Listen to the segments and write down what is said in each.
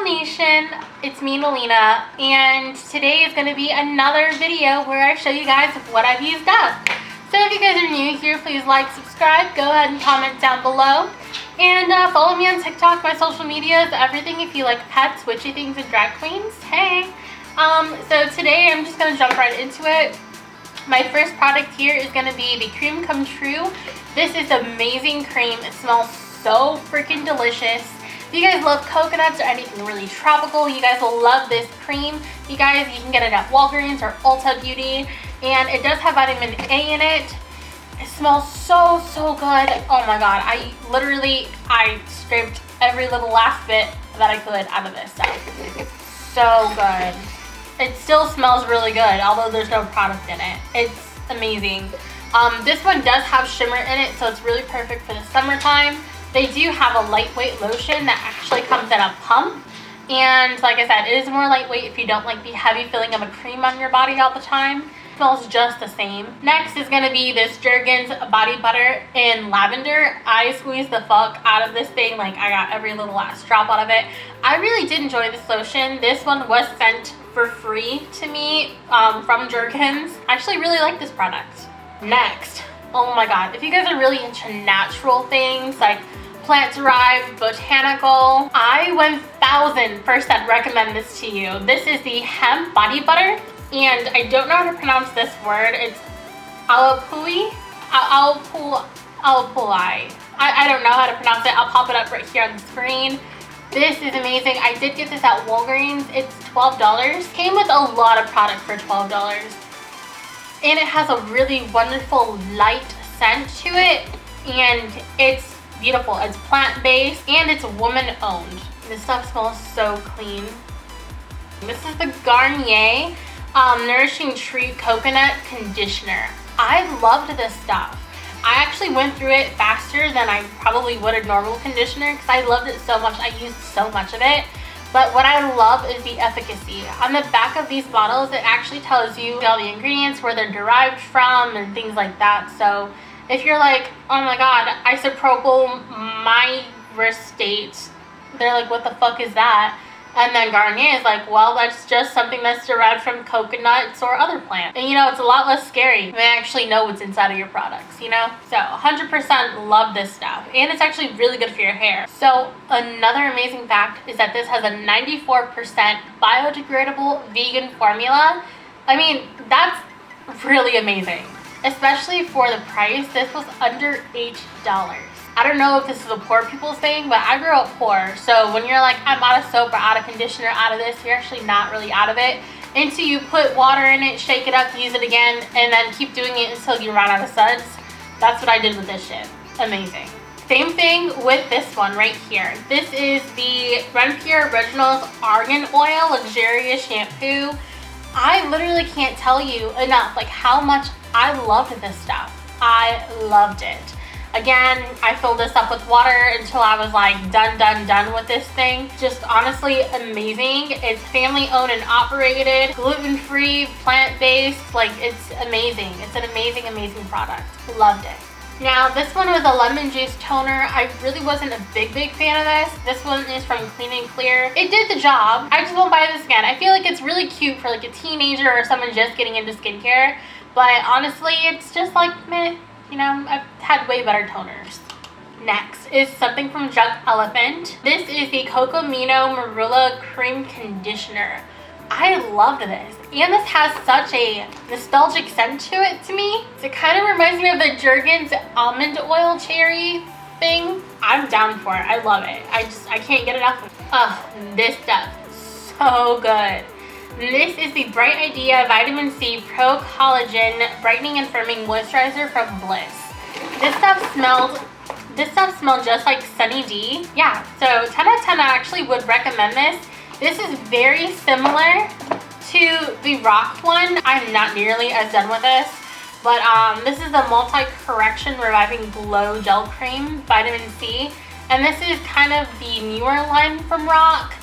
Nation, it's me, Melina, and today is going to be another video where I show you guys what I've used up. So if you guys are new here, please like, subscribe, go ahead and comment down below, and follow me on TikTok, my social medias, everything if you like pets, witchy things, and drag queens. Hey! So today I'm just going to jump right into it. My first product here is going to be the Cream Come True. This is amazing cream. It smells so freaking delicious. If you guys love coconuts or anything really tropical, you guys will love this cream. You guys, you can get it at Walgreens or Ulta Beauty, and it does have vitamin A in it. It smells so good. Oh my god, I scraped every little last bit that I could out of this stuff. So good. It still smells really good, although there's no product in it. It's amazing. This one does have shimmer in it, so it's really perfect for the summertime. They do have a lightweight lotion that actually comes in a pump. And like I said, it is more lightweight if you don't like the heavy feeling of a cream on your body all the time. It smells just the same. Next is going to be this Jergens body butter in lavender. I squeezed the fuck out of this thing. Like, I got every little last drop out of it. I really did enjoy this lotion. This one was sent for free to me from Jergens. I actually really like this product. Next, oh my god, if you guys are really into natural things like plant-derived, botanical, I 1000% recommend this to you. This is the hemp body butter, and I don't know how to pronounce this word. It's alapui. I don't know how to pronounce it. I'll pop it up right here on the screen. This is amazing. I did get this at Walgreens. It's $12. Came with a lot of product for $12. And it has a really wonderful light scent to it. And it's beautiful. It's plant-based and it's woman-owned. This stuff smells so clean. This is the Garnier Nourishing Tree Coconut Conditioner. I loved this stuff. I actually went through it faster than I probably would a normal conditioner because I loved it so much. I used so much of it. But what I love is the efficacy. On the back of these bottles, it actually tells you all the ingredients, where they're derived from, and things like that. So if you're like, oh my god, isopropyl myristate, they're like, what the fuck is that? And then Garnier is like, well, that's just something that's derived from coconuts or other plants. And you know, it's a lot less scary when you actually know what's inside of your products, you know? So 100% love this stuff. And it's actually really good for your hair. So another amazing fact is that this has a 94% biodegradable vegan formula. I mean, that's really amazing. Especially for the price. This was under $8. I don't know if this is a poor people's thing, but I grew up poor. So when you're like, I'm out of soap or out of conditioner, out of this, you're actually not really out of it until you put water in it, shake it up, use it again, and then keep doing it until you run out of suds. That's what I did with this shit. Amazing. Same thing with this one right here. This is the Renpure Originals Argan Oil Luxurious Shampoo. I literally can't tell you enough like how much I loved this stuff. I loved it. Again, I filled this up with water until I was like done with this thing. Just honestly amazing. It's family owned and operated, gluten-free, plant-based. Like, it's amazing. It's an amazing product. Loved it. Now, this one was a lemon juice toner. I really wasn't a big fan of this. This one is from Clean and Clear. It did the job. I just won't buy this again. I feel like it's really cute for like a teenager or someone just getting into skincare. But honestly, it's just like, meh. You know, I've had way better toners. Next is something from Drunk Elephant. This is the Cocomino Marula Cream Conditioner. I loved this. And this has such a nostalgic scent to it to me. It kind of reminds me of the Jergens almond oil cherry thing. I'm down for it. I love it. I can't get enough of it. Ugh, this stuff, so good. This is the Bright Idea Vitamin C Pro Collagen Brightening and Firming Moisturizer from Bliss. This stuff smelled just like Sunny D. Yeah, so 10 out of 10 I actually would recommend this. This is very similar to the Rock one. I'm not nearly as done with this, but this is the Multi-Correction Reviving Glow Gel Cream Vitamin C, and this is kind of the newer line from Rock.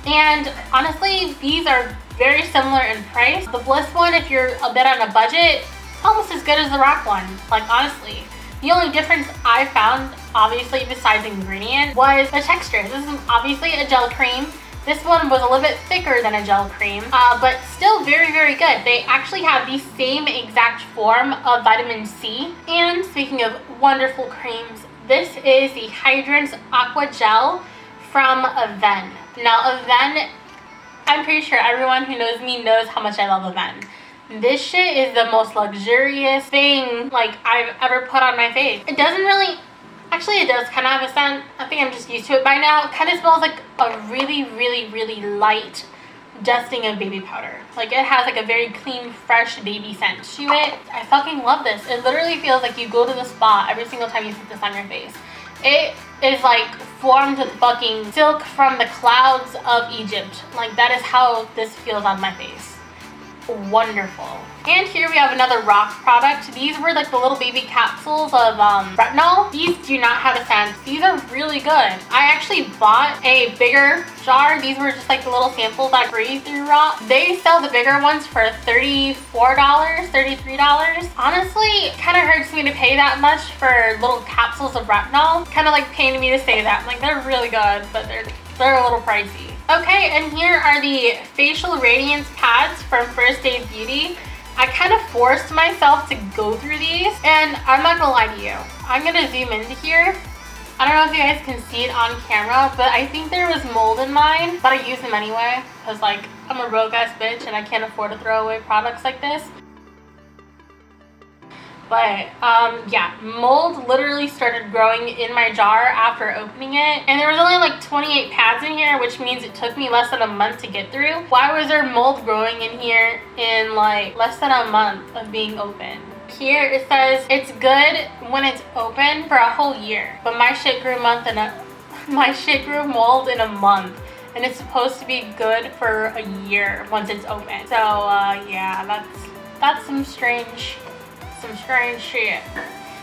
And honestly, these are very similar in price. The Bliss one, if you're a bit on a budget, it's almost as good as the Rock one, like honestly. The only difference I found, obviously besides ingredient, was the texture. This is obviously a gel cream. This one was a little bit thicker than a gel cream, but still very, very good. They actually have the same exact form of vitamin C. And speaking of wonderful creams, this is the Hydrant's Aqua Gel from Aven. Now Aven, I'm pretty sure everyone who knows me knows how much I love Aven. This shit is the most luxurious thing like I've ever put on my face. It doesn't really, actually it does kind of have a scent. I think I'm just used to it by now. It kind of smells like a really, really, really light dusting of baby powder. Like it has like a very clean, fresh baby scent to it. I fucking love this. It literally feels like you go to the spa every single time you put this on your face. It is like formed with fucking silk from the clouds of Egypt. Like that is how this feels on my face. Wonderful. And here we have another rock product. These were like the little baby capsules of retinol. These do not have a scent. These are really good. I actually bought a bigger jar. These were just like the little samples I breathed through raw. They sell the bigger ones for $34, $33. Honestly, it kind of hurts me to pay that much for little capsules of retinol. Kind of like paining me to say that. Like they're really good, but they're a little pricey. Okay, and here are the facial radiance pads from First Aid Beauty. I kind of forced myself to go through these, and I'm not gonna lie to you. I'm gonna zoom into here. I don't know if you guys can see it on camera, but I think there was mold in mine, but I use them anyway, because like, I'm a broke ass bitch and I can't afford to throw away products like this. But yeah, mold literally started growing in my jar after opening it, and there was only like 28 pads in here, which means it took me less than a month to get through. Why was there mold growing in here in like less than a month of being open? Here it says it's good when it's open for a whole year, but my shit grew mold in a month, and it's supposed to be good for a year once it's open. So yeah, that's some strange shit.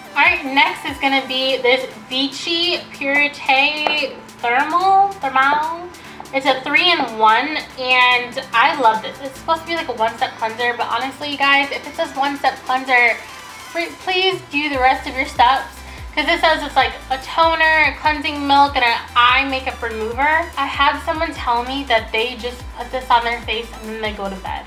Alright, next is gonna be this Vichy Purité Thermal. It's a 3-in-1, and I love this. It's supposed to be like a one-step cleanser, but honestly, you guys, if it says one-step cleanser, please do the rest of your steps, because it says it's like a toner, a cleansing milk, and an eye makeup remover. I had someone tell me that they just put this on their face and then they go to bed.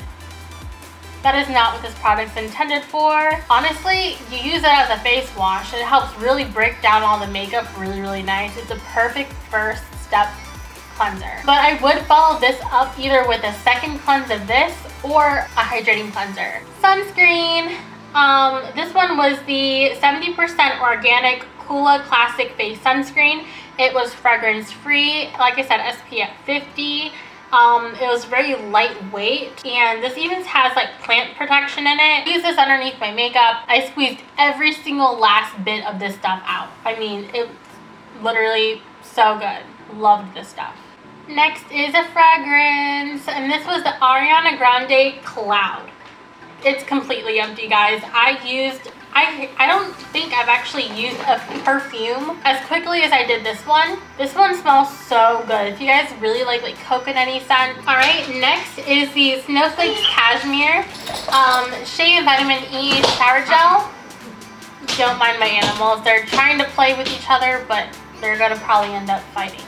That is not what this product's intended for. Honestly, you use it as a face wash. It helps really break down all the makeup really, really nice. It's a perfect first step cleanser. But I would follow this up either with a second cleanse of this or a hydrating cleanser. Sunscreen. This one was the 70% organic Kula Classic Face Sunscreen. It was fragrance free. Like I said, SPF 50. It was very lightweight, and this even has like plant protection in it. I use this underneath my makeup. I squeezed every single last bit of this stuff out. I mean, it's literally so good. Loved this stuff. Next is a fragrance, and this was the Ariana Grande Cloud. It's completely empty, guys. I don't think I've actually used a perfume as quickly as I did this one. This one smells so good. If you guys really like coconutty scent. All right, next is the Snowflakes Cashmere Shea and Vitamin E Shower Gel. Don't mind my animals. They're trying to play with each other, but they're gonna probably end up fighting.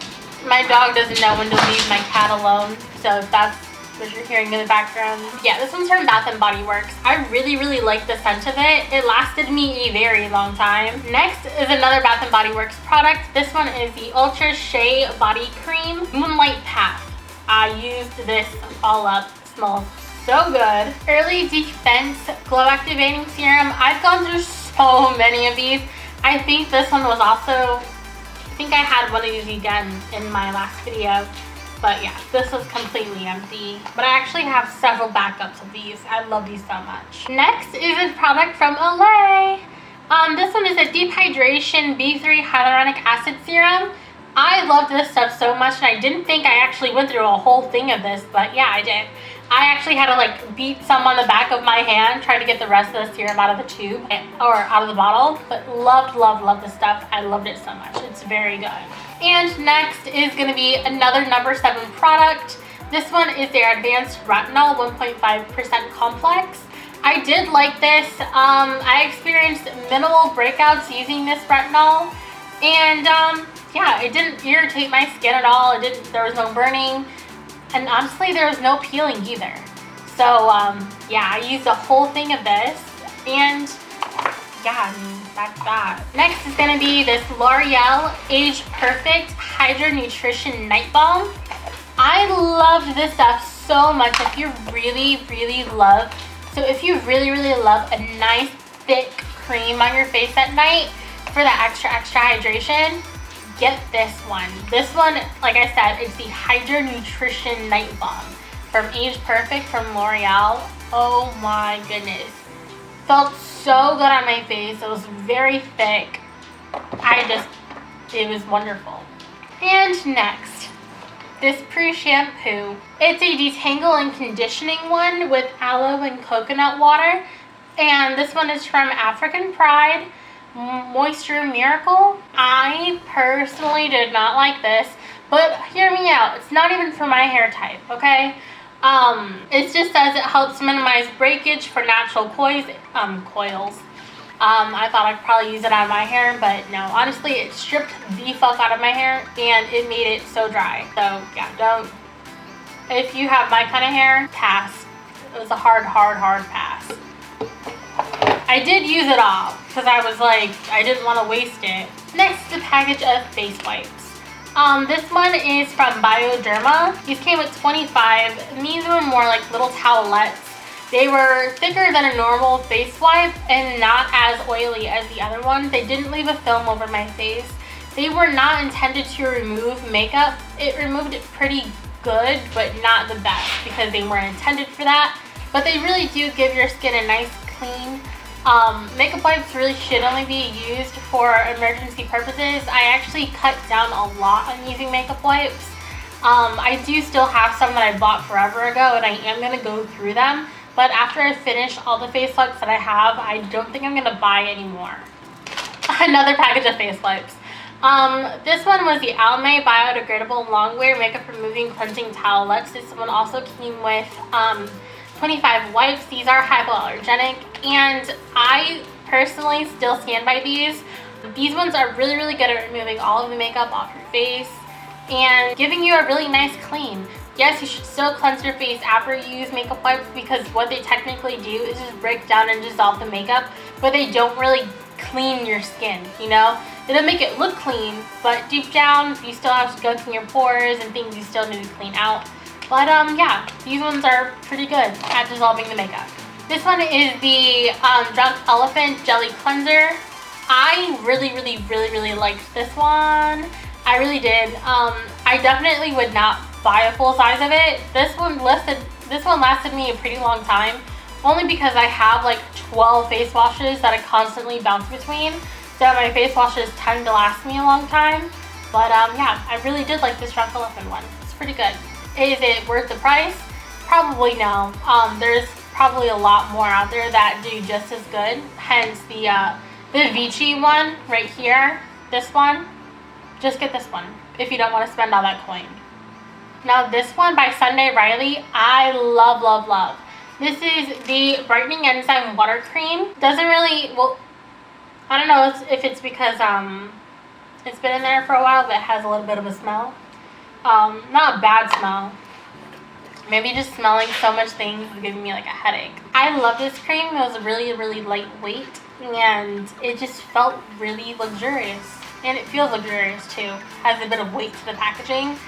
My dog doesn't know when to leave my cat alone, so if that's what you're hearing in the background. Yeah, this one's from Bath & Body Works. I really, really like the scent of it. It lasted me a very long time. Next is another Bath & Body Works product. This one is the Ultra Shea Body Cream Moonlight Path. I used this all up. It smells so good. Early Defense Glow Activating Serum. I've gone through so many of these. I think this one was also, I think I had one of these again in my last video. But yeah, this was completely empty. But I actually have several backups of these. I love these so much. Next is a product from Olay. This one is a Deep Hydration B3 Hyaluronic Acid Serum. I love this stuff so much, and I didn't think I actually went through a whole thing of this, but yeah, I did. I actually had to like beat some on the back of my hand, try to get the rest of the serum out of the tube, or out of the bottle, but loved this stuff. I loved it so much. It's very good. And next is going to be another number 7 product. This one is their Advanced Retinol 1.5% Complex. I did like this. I experienced minimal breakouts using this retinol, and yeah, it didn't irritate my skin at all. There was no burning. And honestly, there was no peeling either. So yeah, I used a whole thing of this, and yeah, I mean, that's that. Next is gonna be this L'Oreal Age Perfect Hydro Nutrition Night Balm. I loved this stuff so much. If you really love a nice thick cream on your face at night for that extra hydration, get this one. This one, like I said, is the Hydro Nutrition Night Balm from Age Perfect from L'Oreal. Oh my goodness. Felt so good on my face. It was very thick. It was wonderful. And next, this Shampoo. It's a detangle and conditioning one with aloe and coconut water. And this one is from African Pride Moisture Miracle. I personally did not like this, but hear me out. It's not even for my hair type, okay? It just says it helps minimize breakage for natural coils. I thought I'd probably use it on my hair, but no, honestly, it stripped the fuck out of my hair and it made it so dry. So yeah, don't. If you have my kind of hair, pass. It was a hard pass. I did use it all because I was like, I didn't want to waste it. Next is a package of face wipes. This one is from Bioderma. These came with 25, and these were more like little towelettes. They were thicker than a normal face wipe and not as oily as the other one. They didn't leave a film over my face. They were not intended to remove makeup. It removed it pretty good, but not the best because they weren't intended for that. But they really do give your skin a nice clean. Makeup wipes really should only be used for emergency purposes. I actually cut down a lot on using makeup wipes. I do still have some that I bought forever ago, and I am going to go through them. But after I finish all the face wipes that I have, I don't think I'm going to buy any more. Another package of face wipes. This one was the Almay Biodegradable Longwear Makeup Removing Cleansing Towelettes. This one also came with 25 wipes. These are hypoallergenic, and I personally still stand by these. These ones are really good at removing all of the makeup off your face and giving you a really nice clean. Yes, you should still cleanse your face after you use makeup wipes because what they technically do is just break down and dissolve the makeup, but they don't really clean your skin, you know? It'll make it look clean, but deep down, you still have gunk in your pores and things you still need to clean out. But yeah, these ones are pretty good at dissolving the makeup. This one is the Drunk Elephant Jelly Cleanser. I really liked this one. I really did. I definitely would not buy a full size of it. This one lasted me a pretty long time, only because I have like 12 face washes that I constantly bounce between. So my face washes tend to last me a long time. But yeah, I really did like this Drunk Elephant one. It's pretty good. Is it worth the price? Probably no. There's probably a lot more out there that do just as good. Hence the Vichy one right here. This one. Just get this one if you don't want to spend all that coin. Now this one by Sunday Riley, I love. This is the Brightening Enzyme Water Cream. Doesn't really, well, I don't know if it's because it's been in there for a while, but it has a little bit of a smell. Not a bad smell. Maybe just smelling so much things is giving me like a headache. I love this cream. It was really lightweight and it just felt really luxurious. And it feels luxurious too. Has a bit of weight to the packaging.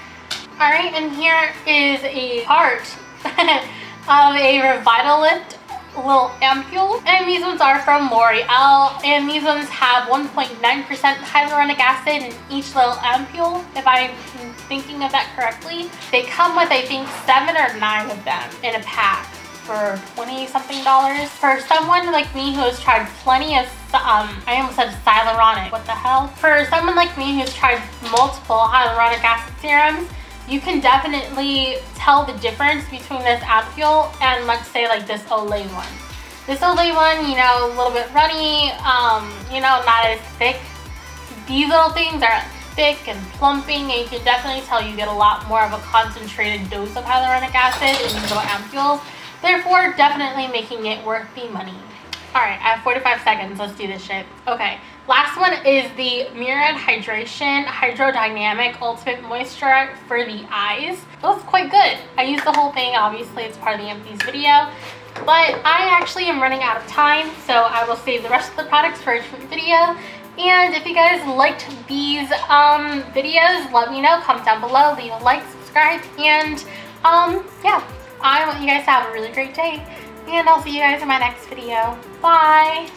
Alright, and here is a part of a Revitalift little ampule. And these ones are from L'Oreal. And these ones have 1.9% hyaluronic acid in each little ampule, if I'm thinking of that correctly. They come with, I think, 7 or 9 of them in a pack for $20-something. For someone like me who has tried plenty of, I almost said Hyaluronic, what the hell? For someone like me who's tried multiple hyaluronic acid serums, you can definitely tell the difference between this ampule and, let's say, like this Olay one. This Olay one, you know, a little bit runny, you know, not as thick. These little things are thick and plumping, and you can definitely tell you get a lot more of a concentrated dose of hyaluronic acid in these little ampules. Therefore, definitely making it worth the money. Alright, I have 45 seconds. Let's do this shit. Okay, Last one is the Myriad Hydration Hydrodynamic Ultimate Moisture for the eyes. It was quite good. I used the whole thing. Obviously, it's part of the empties video. But I actually am running out of time, so I will save the rest of the products for a different video. And if you guys liked these videos, let me know. Comment down below, leave a like, subscribe, and yeah, I want you guys to have a really great day. And I'll see you guys in my next video. Bye!